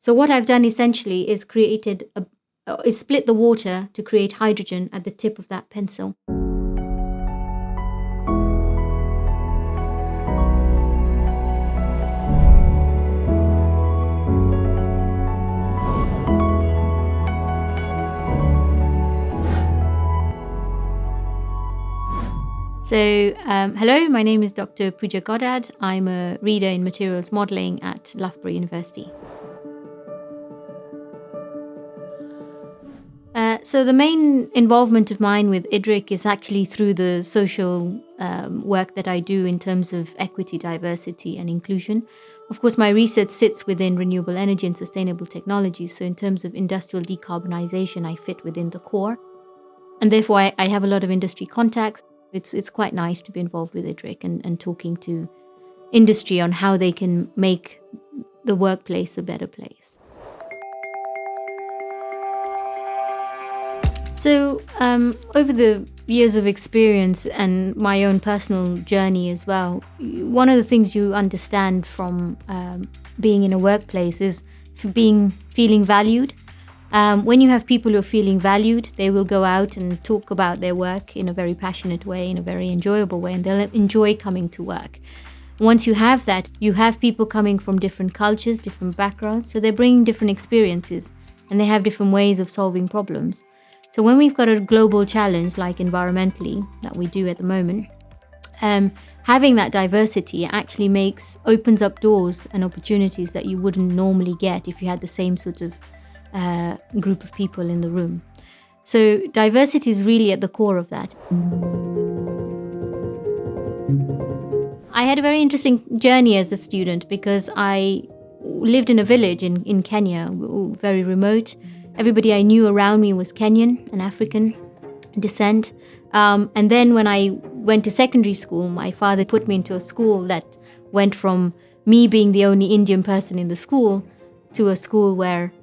So what I've done essentially is split the water to create hydrogen at the tip of that pencil. So, hello, my name is Dr. Pooja Goddard. I'm a reader in materials modelling at Loughborough University. So the main involvement of mine with Idri is actually through the social work that I do in terms of equity, diversity and inclusion. Of course, my research sits within renewable energy and sustainable technologies. So in terms of industrial decarbonisation, I fit within the core. And therefore, I have a lot of industry contacts. It's quite nice to be involved with Idri and talking to industry on how they can make the workplace a better place. So over the years of experience and my own personal journey as well, one of the things you understand from being in a workplace is feeling valued. When you have people who are feeling valued, they will go out and talk about their work in a very passionate way, in a very enjoyable way, and they'll enjoy coming to work. Once you have that, you have people coming from different cultures, different backgrounds, so they're bringing different experiences and they have different ways of solving problems. So when we've got a global challenge like environmentally that we do at the moment, having that diversity actually opens up doors and opportunities that you wouldn't normally get if you had the same sort of group of people in the room. So diversity is really at the core of that. I had a very interesting journey as a student because I lived in a village in Kenya, very remote. Everybody I knew around me was Kenyan and African descent. And then when I went to secondary school, my father put me into a school that went from me being the only Indian person in the school to a school where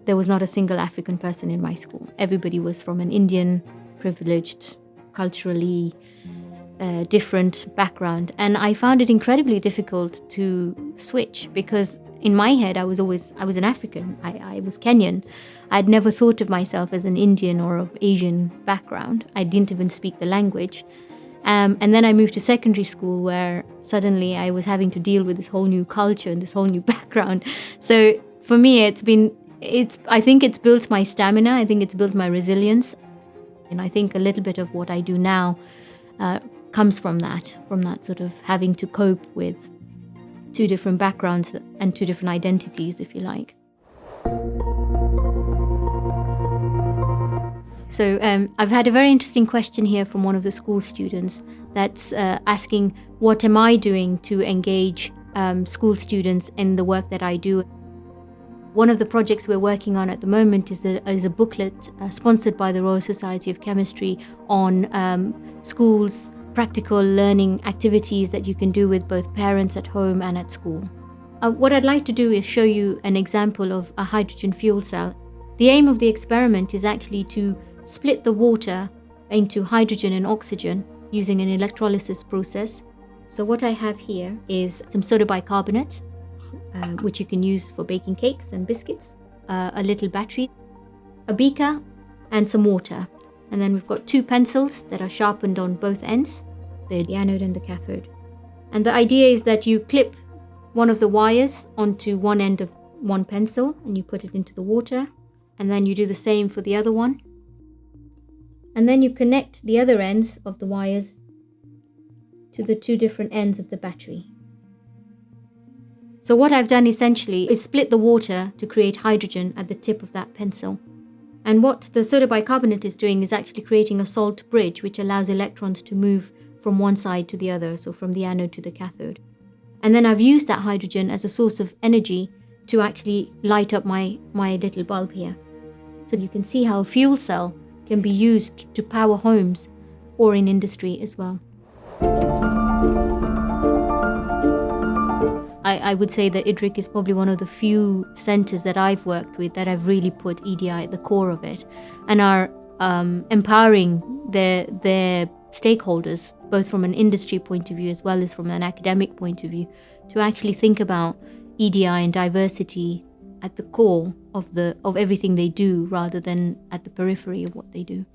there was not a single African person in my school. Everybody was from an Indian, privileged, culturally different background. And I found it incredibly difficult to switch because in my head, I was an African. I was Kenyan. I'd never thought of myself as an Indian or of Asian background. I didn't even speak the language. And then I moved to secondary school where suddenly I was having to deal with this whole new culture and this whole new background. So for me, I think it's built my stamina. I think it's built my resilience. And I think a little bit of what I do now comes from that sort of having to cope with two different backgrounds and two different identities, if you like. So I've had a very interesting question here from one of the school students that's asking, what am I doing to engage school students in the work that I do? One of the projects we're working on at the moment is a booklet sponsored by the Royal Society of Chemistry on schools' practical learning activities that you can do with both parents at home and at school. What I'd like to do is show you an example of a hydrogen fuel cell. The aim of the experiment is actually to split the water into hydrogen and oxygen using an electrolysis process. So what I have here is some soda bicarbonate, which you can use for baking cakes and biscuits, a little battery, a beaker, and some water. And then we've got two pencils that are sharpened on both ends, the anode and the cathode. And the idea is that you clip one of the wires onto one end of one pencil and you put it into the water. And then you do the same for the other one. And then you connect the other ends of the wires to the two different ends of the battery. So what I've done essentially is split the water to create hydrogen at the tip of that pencil. And what the soda bicarbonate is doing is actually creating a salt bridge which allows electrons to move from one side to the other, so from the anode to the cathode. And then I've used that hydrogen as a source of energy to actually light up my little bulb here. So you can see how a fuel cell can be used to power homes or in industry as well. I would say that Idri is probably one of the few centres that I've worked with that have really put EDI at the core of it and are empowering their stakeholders, both from an industry point of view as well as from an academic point of view, to actually think about EDI and diversity at the core of everything they do, rather than at the periphery of what they do.